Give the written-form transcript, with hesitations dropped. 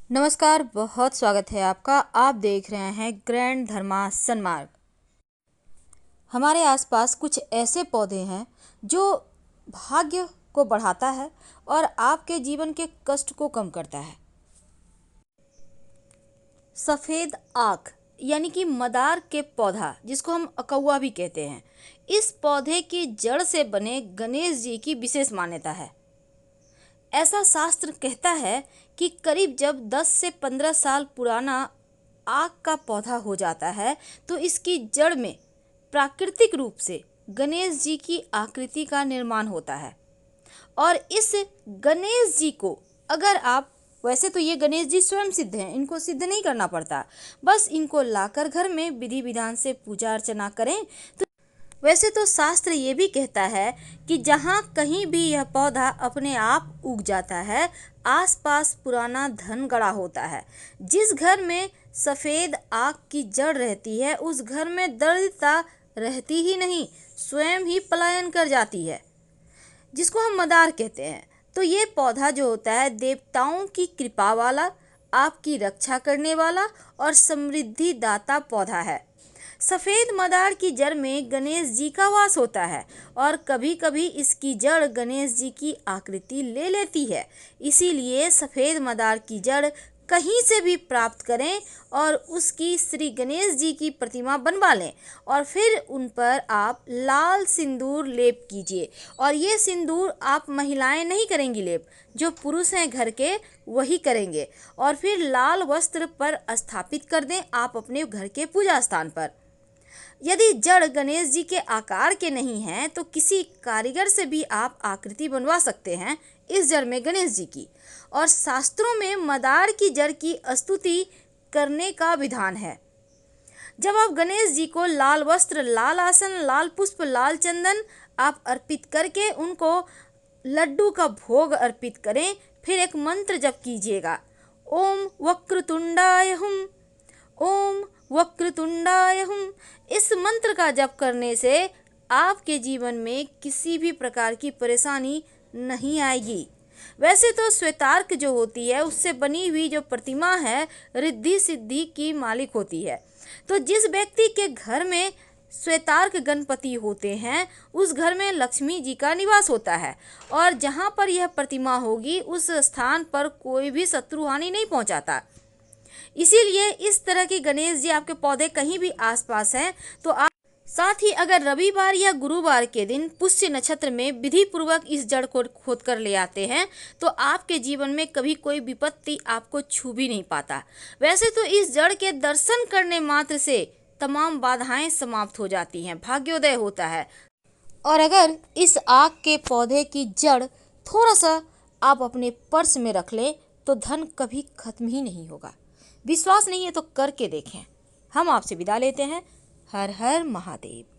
नमस्कार, बहुत स्वागत है आपका। आप देख रहे हैं ग्रैंड धर्मा सन्मार्ग। हमारे आसपास कुछ ऐसे पौधे हैं जो भाग्य को बढ़ाता है और आपके जीवन के कष्ट को कम करता है। सफ़ेद आक यानी कि मदार के पौधा, जिसको हम अकौआ भी कहते हैं, इस पौधे की जड़ से बने गणेश जी की विशेष मान्यता है। ऐसा शास्त्र कहता है कि करीब जब 10 से 15 साल पुराना आक का पौधा हो जाता है तो इसकी जड़ में प्राकृतिक रूप से गणेश जी की आकृति का निर्माण होता है। और इस गणेश जी को अगर आप, वैसे तो ये गणेश जी स्वयं सिद्ध हैं, इनको सिद्ध नहीं करना पड़ता, बस इनको लाकर घर में विधि विधान से पूजा अर्चना करें तो वैसे तो शास्त्र ये भी कहता है कि जहाँ कहीं भी यह पौधा अपने आप उग जाता है, आसपास पुराना धन गड़ा होता है। जिस घर में सफ़ेद आक की जड़ रहती है उस घर में दरिद्रता रहती ही नहीं, स्वयं ही पलायन कर जाती है, जिसको हम मदार कहते हैं। तो ये पौधा जो होता है देवताओं की कृपा वाला, आपकी रक्षा करने वाला और समृद्धि दाता पौधा है। सफ़ेद मदार की जड़ में गणेश जी का वास होता है और कभी कभी इसकी जड़ गणेश जी की आकृति ले लेती है। इसीलिए सफ़ेद मदार की जड़ कहीं से भी प्राप्त करें और उसकी श्री गणेश जी की प्रतिमा बनवा लें और फिर उन पर आप लाल सिंदूर लेप कीजिए। और ये सिंदूर आप महिलाएं नहीं करेंगी लेप, जो पुरुष हैं घर के वही करेंगे। और फिर लाल वस्त्र पर स्थापित कर दें आप अपने घर के पूजा स्थान पर। यदि जड़ गणेश जी के आकार के नहीं हैं तो किसी कारीगर से भी आप आकृति बनवा सकते हैं इस जड़ में गणेश जी की। और शास्त्रों में मदार की जड़ की स्तुति करने का विधान है। जब आप गणेश जी को लाल वस्त्र, लाल आसन, लाल पुष्प, लाल चंदन आप अर्पित करके उनको लड्डू का भोग अर्पित करें, फिर एक मंत्र जप कीजिएगा, ओम वक्रतुंडाय हुम, ओम वक्रतुंडाय हुम। इस मंत्र का जप करने से आपके जीवन में किसी भी प्रकार की परेशानी नहीं आएगी। वैसे तो श्वेतार्क जो होती है उससे बनी हुई जो प्रतिमा है रिद्धि सिद्धि की मालिक होती है। तो जिस व्यक्ति के घर में श्वेतार्क गणपति होते हैं उस घर में लक्ष्मी जी का निवास होता है और जहाँ पर यह प्रतिमा होगी उस स्थान पर कोई भी शत्रु हानि नहीं पहुँचाता। इसीलिए इस तरह के गणेश जी आपके पौधे कहीं भी आसपास हैं तो आप साथ ही अगर रविवार या गुरुवार के दिन पुष्य नक्षत्र में विधि पूर्वक इस जड़ को खोद कर ले आते हैं तो आपके जीवन में कभी कोई विपत्ति आपको छू भी नहीं पाता। वैसे तो इस जड़ के दर्शन करने मात्र से तमाम बाधाएं समाप्त हो जाती हैं, भाग्योदय होता है। और अगर इस आक के पौधे की जड़ थोड़ा सा आप अपने पर्स में रख लें तो धन कभी खत्म ही नहीं होगा। विश्वास नहीं है तो करके देखें। हम आपसे विदा लेते हैं। हर हर महादेव।